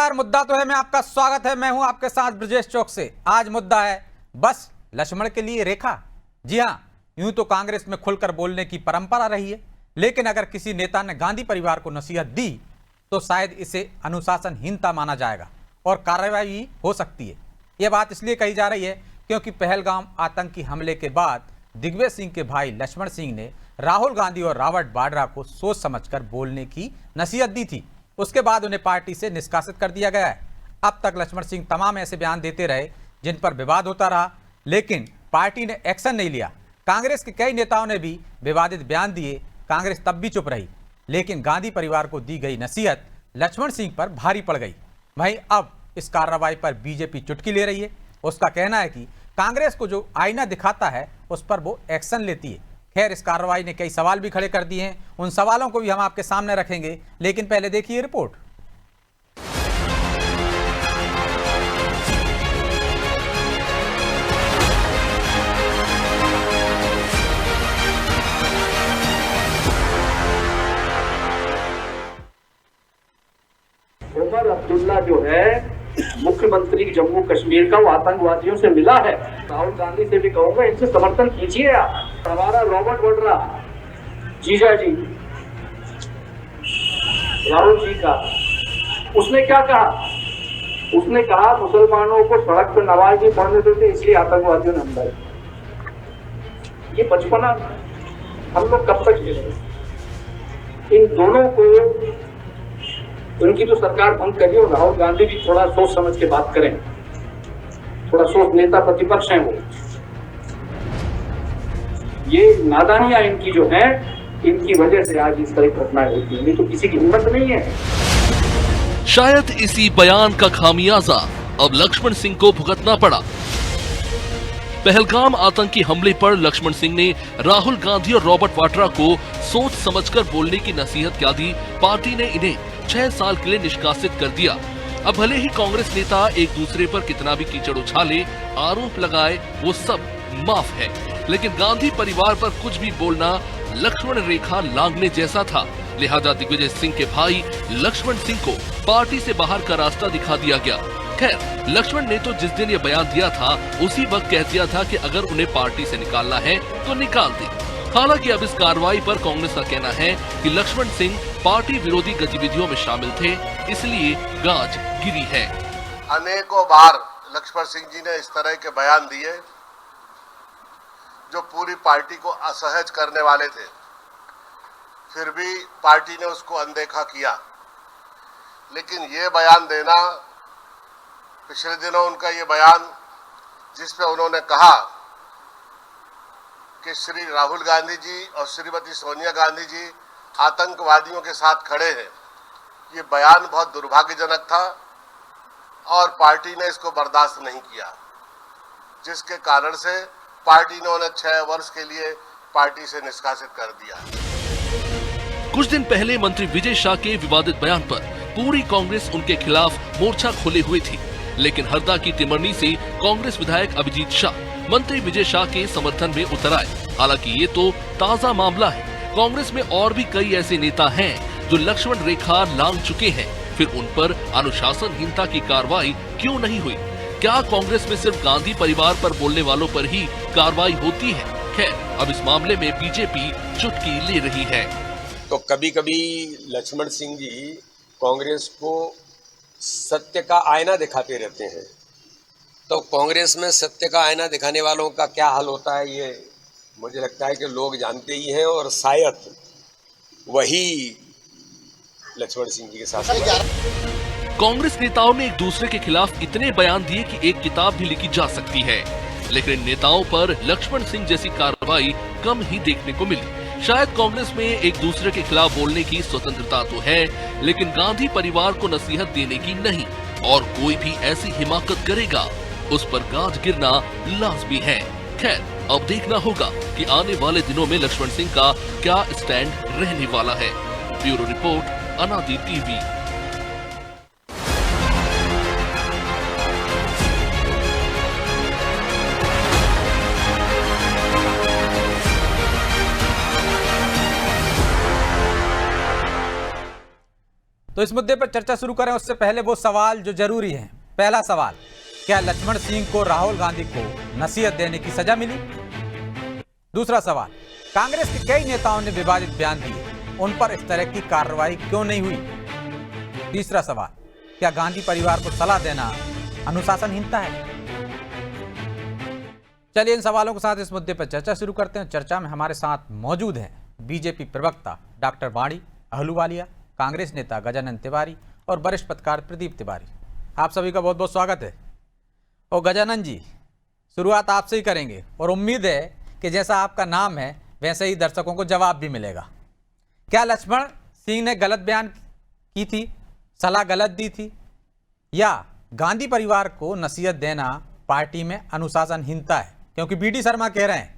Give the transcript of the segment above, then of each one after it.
नमस्कार। मुद्दा तो है मैं आपका स्वागत है। मैं हूं आपके साथ ब्रजेश चौक से। आज मुद्दा है बस लक्ष्मण के लिए रेखा। जी हां, यूं तो कांग्रेस में खुलकर बोलने की परंपरा रही है, लेकिन अगर किसी नेता ने गांधी परिवार को नसीहत दी तो शायद इसे अनुशासनहीनता माना जाएगा और कार्रवाई हो सकती है। यह बात इसलिए कही जा रही है क्योंकि पहलगाम आतंकी हमले के बाद दिग्विजय सिंह के भाई लक्ष्मण सिंह ने राहुल गांधी और रॉबर्ट वाड्रा को सोच समझकर बोलने की नसीहत दी थी। उसके बाद उन्हें पार्टी से निष्कासित कर दिया गया है। अब तक लक्ष्मण सिंह तमाम ऐसे बयान देते रहे जिन पर विवाद होता रहा, लेकिन पार्टी ने एक्शन नहीं लिया। कांग्रेस के कई नेताओं ने भी विवादित बयान दिए, कांग्रेस तब भी चुप रही। लेकिन गांधी परिवार को दी गई नसीहत लक्ष्मण सिंह पर भारी पड़ गई। वहीं अब इस कार्रवाई पर बीजेपी चुटकी ले रही है। उसका कहना है कि कांग्रेस को जो आईना दिखाता है उस पर वो एक्शन लेती है। खैर, इस कार्रवाई ने कई सवाल भी खड़े कर दिए हैं, उन सवालों को भी हम आपके सामने रखेंगे, लेकिन पहले देखिए रिपोर्ट। उमर अब्दुल्ला जो है मुख्यमंत्री जम्मू कश्मीर का, वो आतंकवादियों से मिला है। राहुल गांधी से भी कहूंगा, इनसे समर्थन कीजिए आप। हमारा रॉबर्ट वाड्रा जीजा जी, राहुल जी का, उसने क्या कहा? उसने कहा मुसलमानों को सड़क पर नमाज नहीं पढ़ने देते इसलिए आतंकवादियों ने हमला किया। ये बचपना हम लोग कब तक झेलेंगे? इन दोनों को, उनकी तो सरकार भंग करिए और राहुल गांधी भी थोड़ा सोच समझ के बात करें। थोड़ा सोच, नेता प्रतिपक्ष हैं वो। ये नादानियां इनकी जो है, इनकी वजह से आज इस तरह की घटनाएं होती हैं। नहीं तो किसी की हिम्मत नहीं है। शायद इसी बयान का खामियाजा अब लक्ष्मण सिंह को भुगतना पड़ा। पहलगाम आतंकी हमले पर लक्ष्मण सिंह ने राहुल गांधी और रॉबर्ट वाड्रा को सोच समझकर बोलने की नसीहत क्या दी। पार्टी ने इन्हें 6 साल के लिए निष्कासित कर दिया। अब भले ही कांग्रेस नेता एक दूसरे पर कितना भी कीचड़ उछाले, आरोप लगाए, वो सब माफ है, लेकिन गांधी परिवार पर कुछ भी बोलना लक्ष्मण रेखा लांघने जैसा था। लिहाजा दिग्विजय सिंह के भाई लक्ष्मण सिंह को पार्टी से बाहर का रास्ता दिखा दिया गया। खैर, लक्ष्मण ने तो जिस दिन ये बयान दिया था उसी वक्त कह दिया था कि अगर उन्हें पार्टी से निकालना है तो निकाल दे। हालांकि अब इस कार्रवाई पर कांग्रेस का कहना है कि लक्ष्मण सिंह पार्टी विरोधी गतिविधियों में शामिल थे, इसलिए गाज गिरी है। अनेकों बार लक्ष्मण सिंह जी ने इस तरह के बयान दिए जो पूरी पार्टी को असहज करने वाले थे, फिर भी पार्टी ने उसको अनदेखा किया। लेकिन ये बयान देना, पिछले दिनों उनका ये बयान जिसपे उन्होंने कहा कि श्री राहुल गांधी जी और श्रीमती सोनिया गांधी जी आतंकवादियों के साथ खड़े हैं, ये बयान बहुत दुर्भाग्यजनक था और पार्टी ने इसको बर्दाश्त नहीं किया, जिसके कारण से पार्टी ने उन्हें 6 वर्ष के लिए पार्टी से निष्कासित कर दिया। कुछ दिन पहले मंत्री विजय शाह के विवादित बयान पर पूरी कांग्रेस उनके खिलाफ मोर्चा खोले हुए थी, लेकिन हरदा की टिमरनी से कांग्रेस विधायक अभिजीत शाह मंत्री विजय शाह के समर्थन में उतर आए। हालांकि ये तो ताजा मामला है। कांग्रेस में और भी कई ऐसे नेता हैं जो लक्ष्मण रेखा लांघ चुके हैं, फिर उन पर अनुशासनहीनता की कार्रवाई क्यों नहीं हुई? क्या कांग्रेस में सिर्फ गांधी परिवार पर बोलने वालों पर ही कार्रवाई होती है? खैर, अब इस मामले में बीजेपी चुटकी ले रही है। तो कभी कभी लक्ष्मण सिंह जी कांग्रेस को सत्य का आईना दिखाते रहते हैं। तो कांग्रेस में सत्य का आईना दिखाने वालों का क्या हाल होता है, ये मुझे लगता है कि लोग जानते ही हैं, और शायद वही लक्ष्मण सिंह जी के साथ। कांग्रेस नेताओं ने एक दूसरे के खिलाफ इतने बयान दिए कि एक किताब भी लिखी जा सकती है, लेकिन इन नेताओं पर लक्ष्मण सिंह जैसी कार्रवाई कम ही देखने को मिली। शायद कांग्रेस में एक दूसरे के खिलाफ बोलने की स्वतंत्रता तो है, लेकिन गांधी परिवार को नसीहत देने की नहीं, और कोई भी ऐसी हिमाकत करेगा उस पर गाज गिरना लाजमी है। खैर, अब देखना होगा कि आने वाले दिनों में लक्ष्मण सिंह का क्या स्टैंड रहने वाला है। ब्यूरो रिपोर्ट, अनादि टीवी। तो इस मुद्दे पर चर्चा शुरू करें उससे पहले वो सवाल जो जरूरी है। पहला सवाल, क्या लक्ष्मण सिंह को राहुल गांधी को नसीहत देने की सजा मिली? दूसरा सवाल, कांग्रेस के कई नेताओं ने विवादित बयान दिए, उन पर इस तरह की कार्रवाई क्यों नहीं हुई? तीसरा सवाल, क्या गांधी परिवार को सलाह देना अनुशासनहीनता है? चलिए इन सवालों के साथ इस मुद्दे पर चर्चा शुरू करते हैं। चर्चा में हमारे साथ मौजूद हैं बीजेपी प्रवक्ता डॉक्टर वाणी अहलूवालिया, कांग्रेस नेता गजानन तिवारी और वरिष्ठ पत्रकार प्रदीप तिवारी। आप सभी का बहुत बहुत स्वागत है। और गजानन जी, शुरुआत आपसे ही करेंगे और उम्मीद है कि जैसा आपका नाम है वैसे ही दर्शकों को जवाब भी मिलेगा। क्या लक्ष्मण सिंह ने गलत बयान की थी, सलाह गलत दी थी, या गांधी परिवार को नसीहत देना पार्टी में अनुशासनहीनता है? क्योंकि बीडी शर्मा कह रहे हैं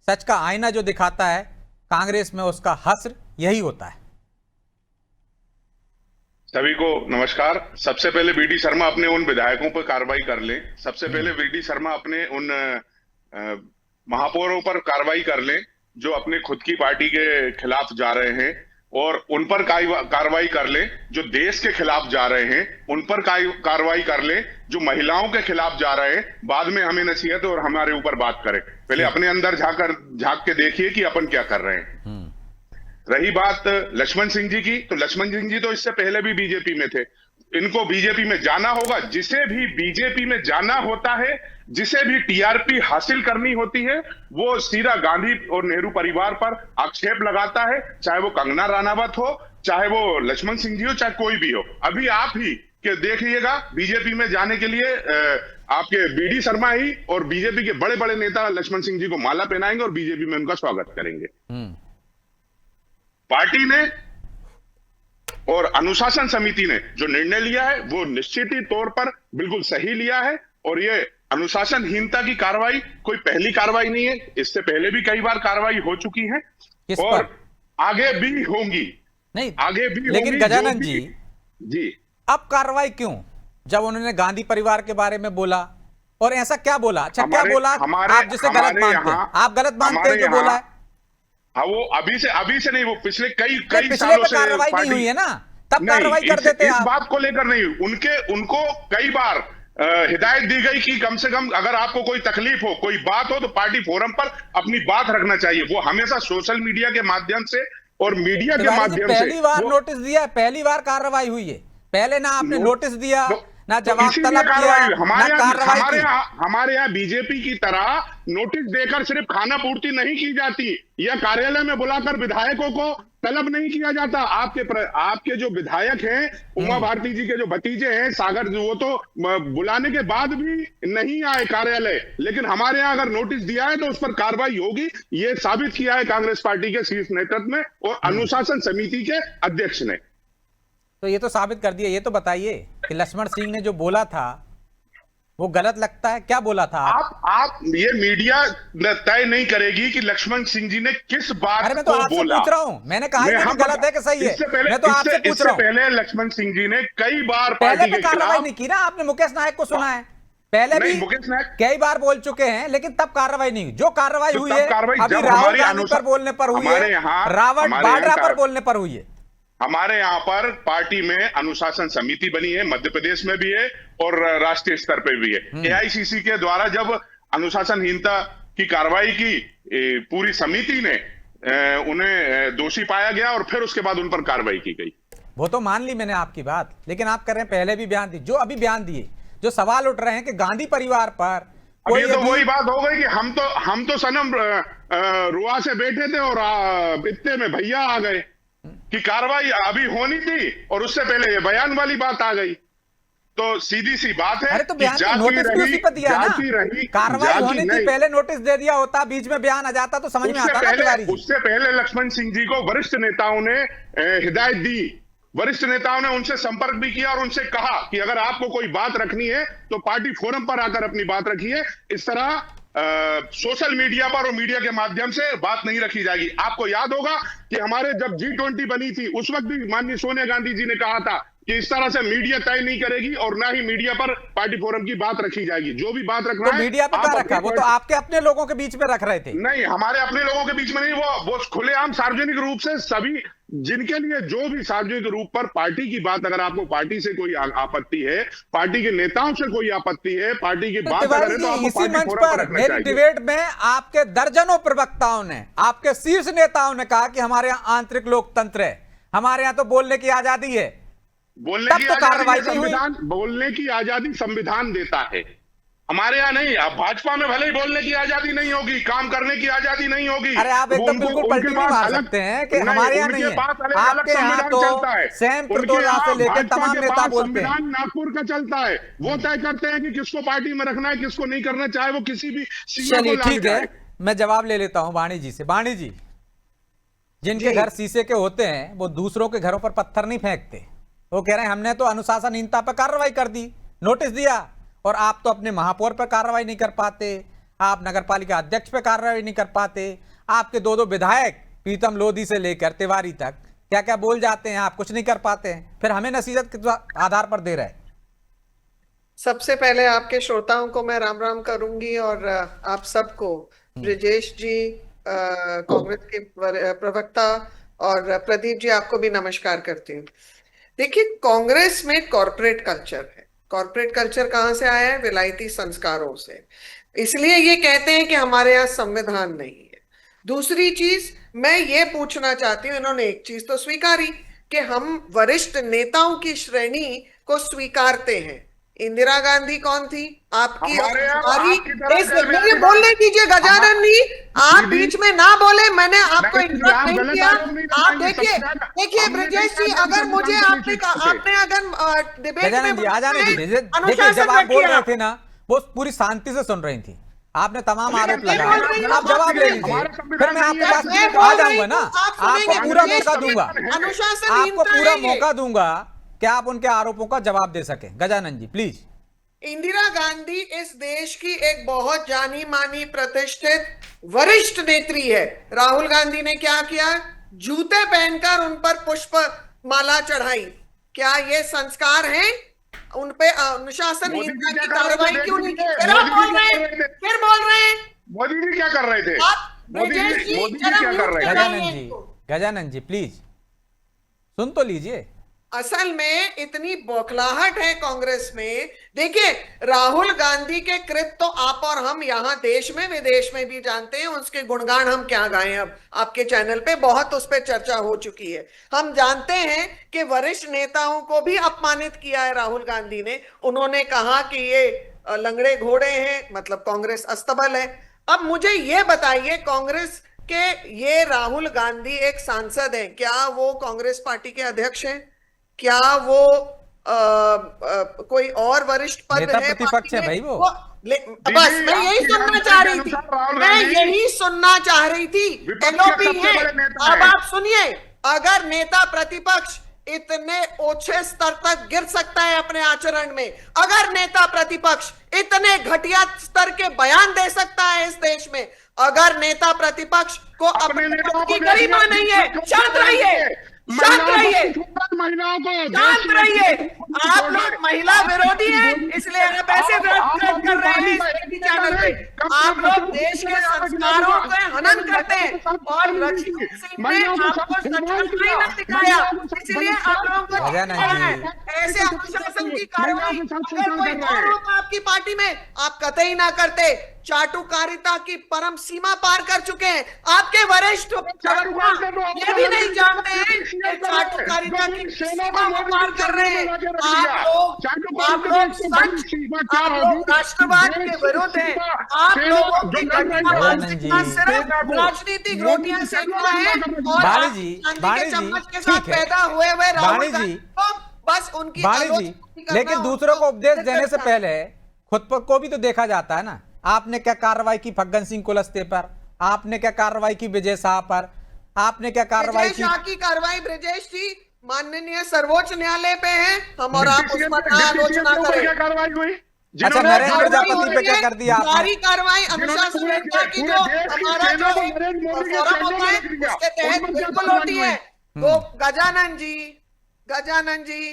सच का आईना जो दिखाता है कांग्रेस में उसका हश्र यही होता है। सभी को नमस्कार। सबसे पहले बीडी शर्मा अपने उन विधायकों पर कार्रवाई कर लें। सबसे पहले बीडी शर्मा अपने उन महापौरों पर कार्रवाई कर लें जो अपने खुद की पार्टी के खिलाफ जा रहे हैं, और उन पर कार्रवाई कर ले जो देश के खिलाफ जा रहे हैं, उन पर कार्रवाई कर ले जो महिलाओं के खिलाफ जा रहे हैं। बाद में हमें नसीहत और हमारे ऊपर बात करें। पहले अपने अंदर झांक के देखिए कि अपन क्या कर रहे हैं। रही बात लक्ष्मण सिंह जी की, तो लक्ष्मण सिंह जी तो इससे पहले भी बीजेपी में थे। इनको बीजेपी में जाना होगा। जिसे भी बीजेपी में जाना होता है, जिसे भी टीआरपी हासिल करनी होती है, वो सीधा गांधी और नेहरू परिवार पर आक्षेप लगाता है, चाहे वो कंगना राणावत हो, चाहे वो लक्ष्मण सिंह जी हो, चाहे कोई भी हो। अभी आप ही के देखिएगा बीजेपी में जाने के लिए आपके बीडी शर्मा ही और बीजेपी के बड़े बड़े नेता लक्ष्मण सिंह जी को माला पहनाएंगे और बीजेपी में उनका स्वागत करेंगे। पार्टी ने और अनुशासन समिति ने जो निर्णय लिया है वो निश्चित ही तौर पर बिल्कुल सही लिया है, और ये अनुशासनहीनता की कार्रवाई कोई पहली कार्रवाई नहीं है। इससे पहले भी कई बार कार्रवाई हो चुकी है और आगे भी होंगी। नहीं, आगे भी लेकिन होंगी। गजानन जी अब कार्रवाई क्यों, जब उन्होंने गांधी परिवार के बारे में बोला? और ऐसा क्या बोला? अच्छा, क्या बोला आप जिसे गलत मानते हैं? आप गलत मानते हैं जो बोला है? हाँ, वो अभी से नहीं, वो पिछले कई पिछले सालों पे से कार्रवाई नहीं हुई है ना, तब कार्रवाई कर देते हैं इस आप। बात को लेकर नहीं, उनको कई बार हिदायत दी गई कि कम से कम अगर आपको कोई तकलीफ हो, कोई बात हो, तो पार्टी फोरम पर अपनी बात रखना चाहिए। वो हमेशा सोशल मीडिया के माध्यम से और मीडिया के माध्यम से पहली बार नोटिस दिया है, पहली बार कार्रवाई हुई है। पहले ना आपने नोटिस दिया, ना जवाब तलब किया, ना कार्रवाई की। हमारे यहाँ बीजेपी की तरह नोटिस देकर सिर्फ खाना पूर्ति नहीं की जाती, या कार्यालय में बुलाकर विधायकों को तलब नहीं किया जाता। आपके जो विधायक हैं, उमा भारती जी के जो भतीजे हैं सागर, वो तो बुलाने के बाद भी नहीं आए कार्यालय, लेकिन हमारे यहाँ अगर नोटिस दिया है तो उस पर कार्रवाई होगी। ये साबित किया है कांग्रेस पार्टी के शीर्ष नेतृत्व में और अनुशासन समिति के अध्यक्ष ने। तो ये तो साबित कर दिया। ये तो बताइए कि लक्ष्मण सिंह ने जो बोला था वो गलत लगता है? क्या बोला था आप ये मीडिया तय नहीं करेगी कि लक्ष्मण सिंह जी ने किस बात अरे मैं तो आपसे पूछ रहा हूं, मैंने कहा कि गलत है कि सही है? मैं तो आपसे पूछ रहा हूं। पहले लक्ष्मण सिंह जी ने कई बार पहले पे कार्रवाई नहीं की ना आपने? मुकेश नायक को सुना है, पहले भी मुकेश नायक कई बार बोल चुके हैं, लेकिन तब कार्रवाई नहीं हुई। जो कार्रवाई हुई है अभी राहुल गांधी पर बोलने पर हुई है, रावत बाड्रा पर बोलने पर हुई है। हमारे यहाँ पर पार्टी में अनुशासन समिति बनी है, मध्य प्रदेश में भी है और राष्ट्रीय स्तर पर भी है। एआईसीसी के द्वारा जब अनुशासनहीनता की कार्रवाई की पूरी समिति ने उन्हें दोषी पाया गया और फिर उसके बाद उन पर कार्रवाई की गई। वो तो मान ली मैंने आपकी बात, लेकिन आप कर रहे हैं पहले भी बयान दिए, जो अभी बयान दिए, जो सवाल उठ रहे हैं कि गांधी परिवार पर कोई तो वही बात हो गई कि हम तो सनम रुआ से बैठे थे और इतने में भैया आ गए कि कार्रवाई अभी होनी थी और उससे पहले ये बयान वाली बात आ गई। तो सीधी सी बात है। अरे तो बयान नोटिस भी उसी पर दिया ना, कार्रवाई होनी थी, पहले नोटिस दे दिया होता, बीच में बयान आ जाता तो समझ में आता ना तिवारी जी। उससे पहले लक्ष्मण सिंह जी को वरिष्ठ नेताओं ने हिदायत दी, वरिष्ठ नेताओं ने उनसे संपर्क भी किया और उनसे कहा कि अगर आपको कोई बात रखनी है तो पार्टी फोरम पर आकर अपनी बात रखिए। इस तरह सोशल मीडिया पर और मीडिया के माध्यम से बात नहीं रखी जाएगी। आपको याद होगा कि हमारे जब G20 बनी थी उस वक्त भी माननीय सोनिया गांधी जी ने कहा था कि इस तरह से मीडिया तय नहीं करेगी और ना ही मीडिया पर पार्टी फोरम की बात रखी जाएगी। जो भी बात रखना है मीडिया पर क्या रखा? वो तो आपके अपने लोगों के बीच में रख रहे थे। नहीं, हमारे अपने लोगों के बीच में नहीं, वो खुलेआम सार्वजनिक रूप से सभी जिनके लिए जो भी सार्वजनिक रूप पर पार्टी की बात, अगर आपको पार्टी से कोई आपत्ति है, पार्टी के नेताओं से कोई आपत्ति है, पार्टी की बात अगर है, तो आपको इसी पार्टी मंच फोरम पर पर रखना मेरी चाहिए। डिबेट में आपके दर्जनों प्रवक्ताओं ने, आपके शीर्ष नेताओं ने कहा कि हमारे यहाँ आंतरिक लोकतंत्र है, हमारे यहाँ तो बोलने की आजादी है। बोलने तब की तो कार्रवाई आजादी नहीं हुई। संविधान, बोलने की आजादी संविधान देता है, हमारे यहाँ नहीं। अब भाजपा में भले ही बोलने की आजादी नहीं होगी, काम करने की आजादी नहीं होगी। अरे आप एकदम बिल्कुल पलटी नहीं मार सकते हैं कि हमारे यहाँ नहीं है। आपके यहाँ तो सैम प्रतोजा से लेकर तमाम नेता बोलते हैं। नागपुर का चलता है, वो तय करते हैं कि किसको पार्टी में रखना है, किसको नहीं करना, चाहे वो किसी भी सीमा को चलिए लांघ ठीक है, जाए। मैं जवाब ले लेता हूं वाणी जी से। वाणी जी, जिनके घर शीशे के होते हैं वो दूसरों के घरों पर पत्थर नहीं फेंकते। वो कह रहे हैं हमने तो अनुशासनहीनता पर कार्रवाई कर दी, नोटिस दिया, और आप तो अपने महापौर पर कार्रवाई नहीं कर पाते, आप नगरपालिका अध्यक्ष पर कार्रवाई नहीं कर पाते, आपके दो विधायक प्रीतम लोधी से लेकर तिवारी तक क्या क्या बोल जाते हैं, आप कुछ नहीं कर पाते हैं, फिर हमें नसीहत किस आधार पर दे रहे हैं? सबसे पहले आपके श्रोताओं को मैं राम राम करूंगी और आप सबको, ब्रिजेश जी, कांग्रेस के प्रवक्ता, और प्रदीप जी, आपको भी नमस्कार करती हूँ। देखिए, कांग्रेस में कॉर्पोरेट कल्चर है। कॉर्पोरेट कल्चर कहाँ से आया है? विलायती संस्कारों से। इसलिए ये कहते हैं कि हमारे यहाँ संविधान नहीं है। दूसरी चीज मैं ये पूछना चाहती हूँ, इन्होंने एक चीज तो स्वीकारी कि हम वरिष्ठ नेताओं की श्रेणी को स्वीकारते हैं। इंदिरा गांधी कौन थी? आपकी मेरे बोलने दीजिए गजानन जी, आप बीच में ना बोले, मैंने आपको इंटरप्ट नहीं किया। आप देखिए ब्रजेश जी, अगर मुझे आपने अगर डिबेट में जब आप बोल रहे थे ना, वो पूरी शांति से सुन रही थी, आपने तमाम आरोप लगाए, आप जवाब ले लीजिए, फिर मैं आपके पास आ जाऊंगा ना, आपको पूरा मौका दूंगा, आपको पूरा मौका दूंगा कि आप उनके आरोपों का जवाब दे सके। गजानन जी प्लीज। इंदिरा गांधी इस देश की एक बहुत जानी मानी प्रतिष्ठित वरिष्ठ नेत्री है। राहुल गांधी ने क्या किया? जूते पहनकर उन पर पुष्प माला चढ़ाई। क्या ये संस्कार हैं? उन पे अनुशासनहीनता की कार्रवाई क्यों नहीं की? फिर बोल रहे हैं मोदी जी क्या कर रहे थे? ब्रजेश जी, गजानन जी प्लीज सुन तो लीजिए। असल में इतनी बौखलाहट है कांग्रेस में। देखिए, राहुल गांधी के कृत्य तो आप और हम यहाँ देश में विदेश में भी जानते हैं, उसके गुणगान हम क्या गाएं। अब आपके चैनल पे बहुत उस पर चर्चा हो चुकी है। हम जानते हैं कि वरिष्ठ नेताओं को भी अपमानित किया है राहुल गांधी ने। उन्होंने कहा कि ये लंगड़े घोड़े हैं, मतलब कांग्रेस अस्तबल है। अब मुझे ये बताइए, कांग्रेस के ये राहुल गांधी एक सांसद हैं, क्या वो कांग्रेस पार्टी के अध्यक्ष हैं? क्या वो कोई और वरिष्ठ पद नेता है? प्रतिपक्ष है भाई वो। बस मैं यही सुनना चाह रही थी, मैं यही सुनना चाह रही थी। एलओपी है। अब आप सुनिए, अगर नेता प्रतिपक्ष इतने ओछे स्तर तक गिर सकता है अपने आचरण में, अगर नेता प्रतिपक्ष इतने घटिया स्तर के बयान दे सकता है इस देश में, अगर नेता प्रतिपक्ष को अपने पद की गरिमा नहीं है, शांत रहिए, शांत रहिए, महिलाओं को शांत रहिए। आप लोग महिला विरोधी हैं, इसलिए आप ऐसे विरोध कर रहे हैं इस चैनल पे। आप लोग देश के संस्कारों का हनन करते हैं और रजनीश सिंह ने आपको सचमुच नहीं दिखाया, इसलिए आप लोगों को ऐसे अनुशासन की कार्रवाई अगर कोई और होगा आपकी पार्टी में, आप कतई ना करते। चाटुकारिता की परम सीमा पार कर चुके हैं आपके वरिष्ठ प्रवक्ता, ये भी नहीं जानते हैं कि चाटुकारिता की सीमा को पार कर रहे हैं। आप लोग राष्ट्रवाद के विरुद्ध हैं। आप लोगों की मानसिकता सिर्फ राजनीतिक रोटियां सेकना है और चांदी के चम्मच के साथ पैदा हुए राहुल गांधी को बस उनकी लेकिन दूसरों को उपदेश देने से पहले खुद पर को भी तो देखा जाता है ना। आपने क्या कार्रवाई की फग्गन सिंह कुलस्ते पर? आपने क्या कार्रवाई की विजय शाह पर? आपने क्या कार्रवाई की? शाह की कार्रवाई ब्रजेश जी माननीय सर्वोच्च न्यायालय पे है, हम और आप उस पर आलोचना करें। क्या कार्रवाई हुई? अच्छा, नरेंद्र प्रजापति पे क्या कर दिया आपने? सारी कार्रवाई अनुशासनहीनता की जो हमारा जो फोरम होता है उसके तहत बिल्कुल होती है। वो गजानन जी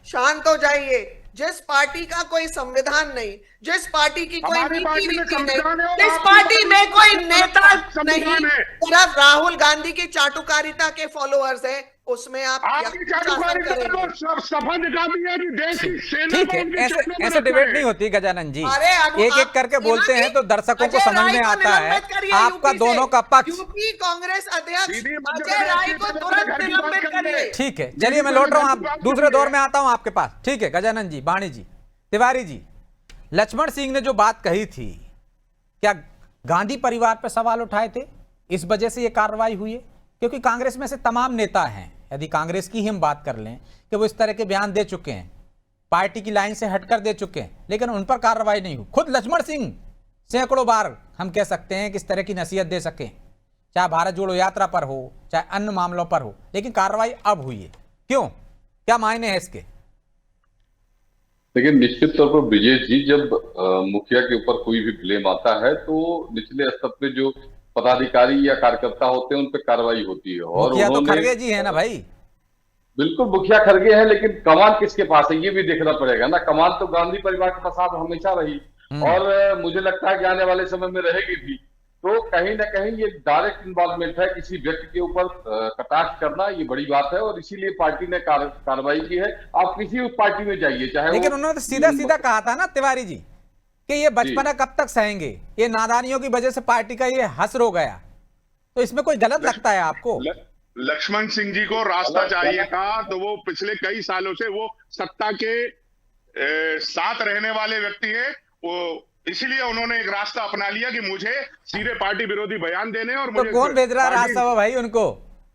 शांत हो जाइए। जिस पार्टी का कोई संविधान नहीं, जिस पार्टी की कोई नीति नहीं, जिस पार्टी में कोई नेता नहीं, सिर्फ राहुल गांधी की चाटुकारिता के फॉलोअर्स है, उसमें आप आपकी कार्यकारिणी में सब सफा दिखा दिया कि देश की सेना ठीक को है, उनके ऐसे चरणों में ऐसे रखना डिबेट है। नहीं होती गजानन जी। अरे एक एक करके बोलते हैं तो दर्शकों को समझ में आता है आपका दोनों का पक्ष। यूपी कांग्रेस अध्यक्ष दीदी, मध्य अजय राय प्रदेश को की तुरंत घर की निलंबित बात कर करिए। ले। ठीक है, चलिए मैं लौट रहा हूं, आप दूसरे दौर में आता हूं आपके पास। ठीक है गजानन जी, वाणी जी, तिवारी जी, लक्ष्मण सिंह ने जो बात कही थी, क्या गांधी परिवार पर सवाल उठाए थे, इस वजह से ये कार्रवाई हुई है? क्योंकि कांग्रेस में से तमाम नेता हैं, यदि कांग्रेस की ही हम बात कर लें, कि वो इस तरह के बयान दे चुके हैं, पार्टी की लाइन से हटकर दे चुके हैं, लेकिन उन पर कार्रवाई नहीं हुई। खुद लक्ष्मण सिंह सैकड़ों बार हम कह सकते हैं कि इस तरह की नसीहत दे सकें, चाहे भारत जोड़ो यात्रा पर हो, चाहे अन्य मामलों पर हो, लेकिन कार्रवाई अब हुई है। क्यों, क्या मायने हैं इसके? लेकिन निश्चित तौर पर ब्रिजेश जी, जब मुखिया के ऊपर कोई भी ब्लेम आता है तो निचले स्तर पे जो पदाधिकारी या कार्यकर्ता होते हैं उन पे कार्रवाई होती है। और मुखिया तो उन्होंने खड़गे जी है ना भाई। बिल्कुल मुखिया खड़गे हैं, लेकिन कमान किसके पास है ये भी देखना पड़ेगा ना। कमान तो गांधी परिवार के पास हमेशा रही और मुझे लगता है कि आने वाले समय में रहेगी भी। तो कहीं ना कहीं ये डायरेक्ट इन्वॉल्वमेंट है, किसी व्यक्ति के ऊपर कटाक्ष करना ये बड़ी बात है और इसीलिए पार्टी ने कार्रवाई की है। आप किसी भी पार्टी में जाइए, चाहे लेकिन उन्होंने तो सीधा सीधा कहा था ना तिवारी जी कि ये बचपना कब तक सहेंगे, ये नादानियों की वजह से पार्टी का ये हसर हो गया। तो इसमें कोई गलत लगता है आपको? लक्ष्मण सिंह जी को रास्ता चाहिए था, तो वो पिछले कई सालों से वो सत्ता के साथ रहने वाले व्यक्ति है, वो इसलिए उन्होंने एक रास्ता अपना लिया कि मुझे सीधे पार्टी विरोधी बयान देने और तो कौन भेज रहा है राजसभा भाई उनको?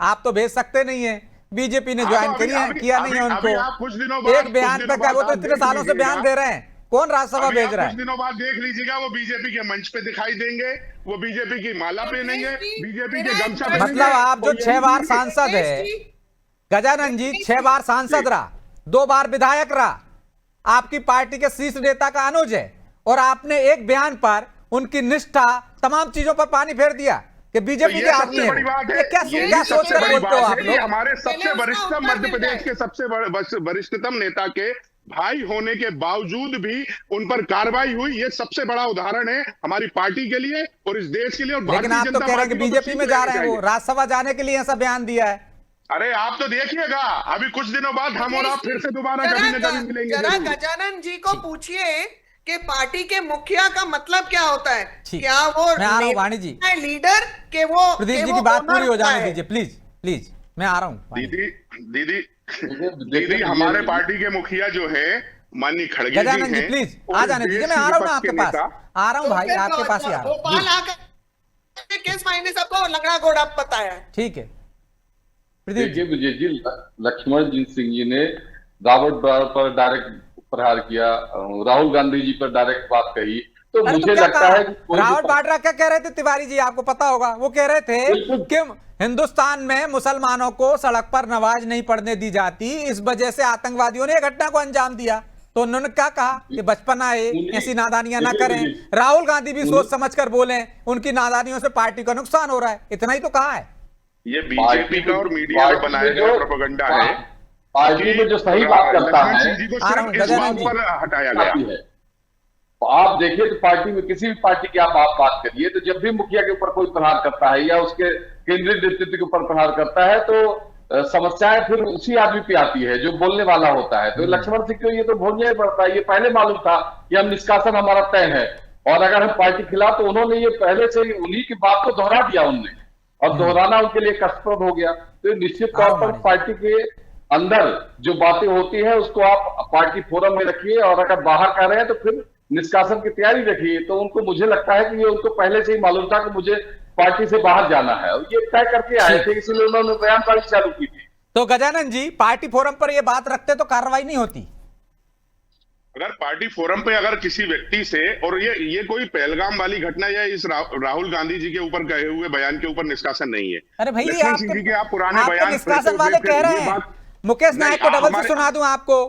आप तो भेज सकते नहीं है, बीजेपी ने ज्वाइन किया नहीं है उनको। कुछ दिनों बाद एक बयान पे क्या, वो तो इतने सालों से बयान दे रहे हैं, कौन राज्यसभा भेज रहा है? कुछ दिनों बाद देख लीजिएगा, वो बीजेपी के मंच पे दिखाई देंगे, वो बीजेपी की माला पहनेंगे, बीजेपी के गमछा पहनेंगे। मतलब आप जो 6 बार सांसद है गजानन जी, 6 बार सांसद रहा, 2 बार विधायक रहा, आपकी पार्टी के शीर्ष नेता का अनुज है, और आपने एक बयान पर उनकी निष्ठा तमाम चीजों पर पानी फेर दिया कि बीजेपी के आदमी है। क्या सोच कर बोलते हो आप लोग? हमारे सबसे वरिष्ठतम मध्य प्रदेश के सबसे वरिष्ठतम नेता के भाई होने के बावजूद भी उन पर कार्रवाई हुई, ये सबसे बड़ा उदाहरण है हमारी पार्टी के लिए और इस देश के लिए। और लेकिन आप तो कह रहे हैं कि बीजेपी में जा रहे हैं, वो राज्यसभा जाने के लिए ऐसा बयान दिया है। अरे आप तो देखिएगा, अभी कुछ दिनों बाद हम और आप फिर से दोबारा कभी न कभी मिलेंगे। जरा गजानन जी को पूछिए कि पार्टी के मुखिया का मतलब क्या होता है? क्या वो वाणी जी लीडर के वो प्रदीप जी की बात पूरी हो जाने दीजिए प्लीज प्लीज, मैं आ रहा हूँ। दीदी हमारे पार्टी के मुखिया जो है माननीय खड़गे जी गजानन जी प्लीज आ जाने दीजिए, मैं आ रहा हूँ ना आपके पास, आ रहा हूँ भाई, आपके पास ही आ रहा हूँ। भोपाल आकर किस मायने सबको लंगड़ा घोड़ा बताया है? ठीक है देखिए विजय जी, लक्ष्मण सिंह जी ने रावत पर डायरेक्ट प्रहार किया, राहुल गांधी जी पर डायरेक्ट बात कही, तो मुझे लगता है कि रावत बाड्रा क्या कह रहे थे तिवारी जी, आपको पता होगा? वो कह रहे थे कि हिंदुस्तान में मुसलमानों को सड़क पर नमाज नहीं पढ़ने दी जाती, इस वजह से आतंकवादियों ने घटना को अंजाम दिया। तो उन्होंने क्या कहा कि बचपना है, ऐसी नादानियां ना करें। राहुल गांधी भी सोच समझकर बोले, उनकी नादानियों से पार्टी को नुकसान हो रहा है, इतना ही तो कहा है। ये बीजेपी का और मीडिया का बनाया गया प्रोपेगेंडा है। पार्टी में जो सही बात करता है हटाया गया है। आप देखिए तो पार्टी में किसी भी पार्टी की आप बात करिए, तो जब भी मुखिया के ऊपर कोई प्रहार करता है या उसके केंद्रीय नेतृत्व के ऊपर प्रहार करता है तो समस्याएं फिर उसी आदमी पे आती है जो बोलने वाला होता है। तो लक्ष्मण सिंह को ये तो भूलना ही पड़ता है, ये पहले मालूम था कि हम निष्कासन हमारा तय है और अगर हम पार्टी खिलाफ, तो उन्होंने ये पहले से उन्हीं की बात को दोहरा दिया उनने, और दोहराना उनके लिए कष्टप्रद हो गया। तो निश्चित तौर पर पार्टी के अंदर जो बातें होती है उसको आप पार्टी फोरम में रखिए, और अगर बाहर कर रहे हैं तो फिर निष्कासन की तैयारी रखिए। तो उनको मुझे लगता है कि ये उनको पहले से ही मालूम था कि मुझे पार्टी से बाहर जाना है, और ये तय करके आए थे, इसलिए उन्होंने बयानबाजी चालू की थी। तो गजानन जी, पार्टी फोरम पर ये बात रखते तो कार्रवाई नहीं होती? अगर पार्टी फोरम पे अगर किसी व्यक्ति से, और ये कोई पहलगाम वाली घटना या इस राहुल गांधी जी के ऊपर कहे हुए बयान के ऊपर निष्कासन नहीं है। अरे भाई लक्ष्मण सिंह जी के आप पुराने बयान निष्कासन वाले कह रहे हैं, मुकेश नायक को डबल से सुना दूं आपको,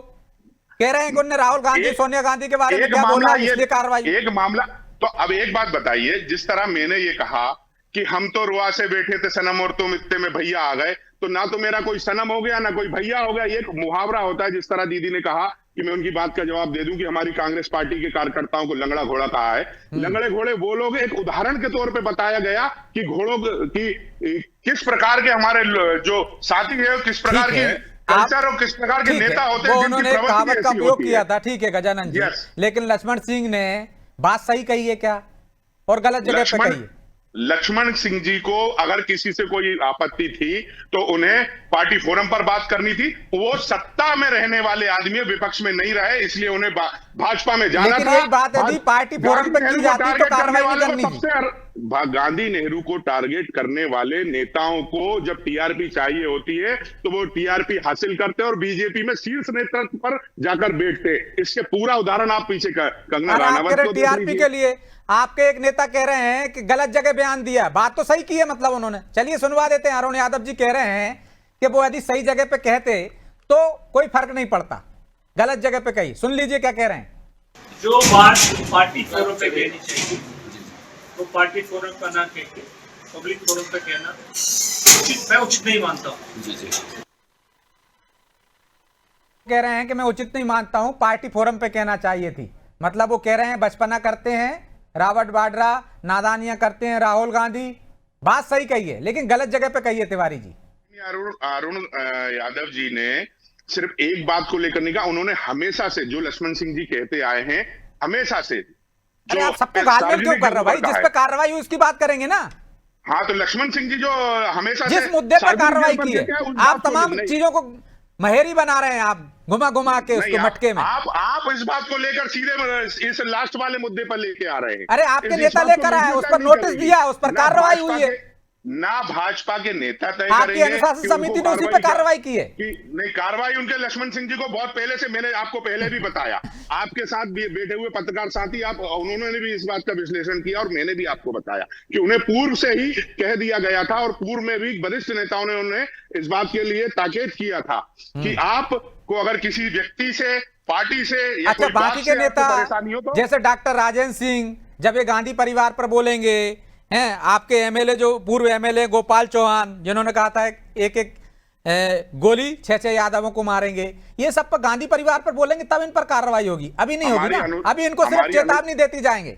कह रहे हैं कि उन्होंने राहुल गांधी सोनिया गांधी के बारे में क्या बोला, इसलिए कार्रवाई। एक मामला तो अब एक बात बताइए, जिस तरह मैंने ये कहा कि हम तो रुआ से बैठे थे सनम और तुम इत्ते में भैया आ गए, तो ना तो मेरा कोई सनम हो गया ना कोई भैया हो गया। ये एक मुहावरा होता है, जिस तरह दीदी ने कहा कि मैं उनकी बात का जवाब दे दूं कि हमारी कांग्रेस पार्टी के कार्यकर्ताओं को लंगड़ा घोड़ा कहा है। लंगड़े घोड़े वो लोग, एक उदाहरण के तौर पे बताया गया कि घोड़ों की किस प्रकार के हमारे जो साथी है, किस प्रकार की कल्चर और किस प्रकार के नेता होते हैं। उन्होंने कहावत का उपयोग किया था, ठीक है गजानन जी, लेकिन लक्ष्मण सिंह ने बात सही कही है क्या और गलत जगह पे कही है? लक्ष्मण सिंह जी को अगर किसी से कोई आपत्ति थी तो उन्हें पार्टी फोरम पर बात करनी थी। वो सत्ता में रहने वाले आदमी विपक्ष में नहीं रहे, इसलिए उन्हें भाजपा में जाना था। एक बात है, पार्टी फोरम पे की जाती तो कार्रवाई नहीं करनी थी। गांधी नेहरू को टारगेट करने वाले नेताओं को जब टीआरपी चाहिए होती है तो वो टीआरपी हासिल करते और बीजेपी में शीर्ष नेतृत्व पर जाकर बैठते। इसके पूरा उदाहरण आप पीछे कंगना रनावत को टीआरपी के लिए आपके एक नेता कह रहे हैं कि गलत जगह बयान दिया। बात तो सही की है, मतलब उन्होंने, चलिए सुनवा देते हैं। अरुण यादव जी कह रहे हैं कि वो यदि सही जगह पे कहते तो कोई फर्क नहीं पड़ता, गलत जगह पे कही। सुन लीजिए क्या कह रहे हैं। जो बात पार्टी फोरम पे कहनी चाहिए तो पार्टी फोरम पर ना कह के पब्लिक फोरम पे कहना मैं उचित नहीं मानता हूँ। कह रहे हैं कि मैं उचित नहीं मानता हूं, पार्टी फोरम पे कहना चाहिए थी। मतलब वो कह रहे हैं बचपना करते हैं रॉबर्ट वाड्रा, नादानियां करते हैं राहुल गांधी। बात सही कही है लेकिन गलत जगह पे कही है तिवारी जी। अरुण यादव जी ने सिर्फ एक बात को लेकर नहीं कहा, उन्होंने हमेशा से जो लक्ष्मण सिंह जी कहते आए हैं, हमेशा से अरे आप सबको गालियां क्यों कर रहे हो भाई? जिस पे कार्रवाई हुई उसकी बात करेंगे ना। हाँ, तो लक्ष्मण सिंह जी जो हमेशा जिस मुद्दे पर कार्रवाई की है, आप तमाम चीजों को महेरी बना रहे हैं, आप घुमा घुमा के उसको मटके में। आप इस बात को लेकर सीधे इस लास्ट वाले मुद्दे पर लेके आ रहे हैं। अरे आपके नेता लेकर आए, उस पर नोटिस दिया, उस पर कार्रवाई हुई है ना। भाजपा के नेता तय आपकी करेंगे, अनुशासन समिति ने उसी पे कार्रवाई की है कि नहीं। कार्रवाई उनके लक्ष्मण सिंह जी को बहुत पहले से, मैंने आपको पहले भी बताया, आपके साथ बैठे हुए पत्रकार साथी आप, उन्होंने भी इस बात का विश्लेषण किया और मैंने भी आपको बताया कि उन्हें पूर्व से ही कह दिया गया था और पूर्व में भी वरिष्ठ नेताओं ने उन्हें इस बात के लिए ताकीद किया था कि आपको अगर किसी व्यक्ति से, पार्टी से या अच्छा, बाकी के नेता परेशानी हो तो, जैसे डॉक्टर राजेंद्र सिंह जब ये गांधी परिवार पर बोलेंगे हैं, आपके एमएलए जो पूर्व एमएलए गोपाल चौहान जिन्होंने कहा था एक एक गोली 6-6 यादवों को मारेंगे, ये सब पर गांधी परिवार पर बोलेंगे तब इन पर कार्रवाई होगी। अभी नहीं होगी ना, अभी इनको सिर्फ चेतावनी देती जाएंगे।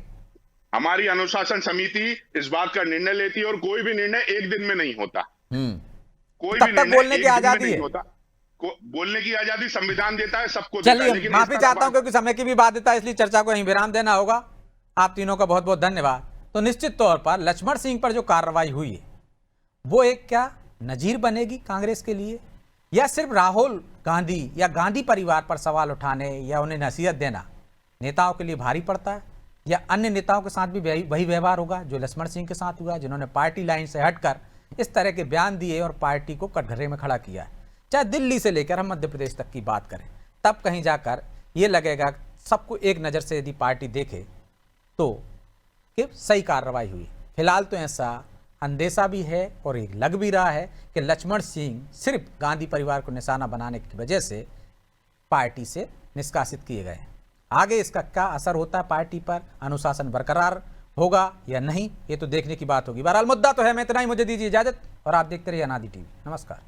हमारी अनुशासन समिति इस बात का निर्णय लेती है और कोई भी निर्णय एक दिन में नहीं होता। कोई तब तक बोलने की आजादी है, बोलने की आजादी संविधान देता है सबको। चलिए माफी चाहता हूं क्योंकि समय की भी बाध्यता है, इसलिए चर्चा को यहीं विराम देना होगा। आप तीनों का बहुत बहुत धन्यवाद। तो निश्चित तौर पर लक्ष्मण सिंह पर जो कार्रवाई हुई है वो एक क्या नजीर बनेगी कांग्रेस के लिए, या सिर्फ राहुल गांधी या गांधी परिवार पर सवाल उठाने या उन्हें नसीहत देना नेताओं के लिए भारी पड़ता है, या अन्य नेताओं के साथ भी वही व्यवहार होगा जो लक्ष्मण सिंह के साथ हुआ, जिन्होंने पार्टी लाइन से हटकर इस तरह के बयान दिए और पार्टी को कटघरे में खड़ा किया है। चाहे दिल्ली से लेकर हम मध्य प्रदेश तक की बात करें, तब कहीं जाकर ये लगेगा सबको एक नज़र से यदि पार्टी देखे तो कि सही कार्रवाई हुई। फिलहाल तो ऐसा अंदेशा भी है और एक लग भी रहा है कि लक्ष्मण सिंह सिर्फ गांधी परिवार को निशाना बनाने की वजह से पार्टी से निष्कासित किए गए। आगे इसका क्या असर होता है पार्टी पर, अनुशासन बरकरार होगा या नहीं, ये तो देखने की बात होगी। बहरहाल मुद्दा तो है। मैं इतना ही, मुझे दीजिए इजाजत और आप देखते रहिए अनादि टीवी। नमस्कार।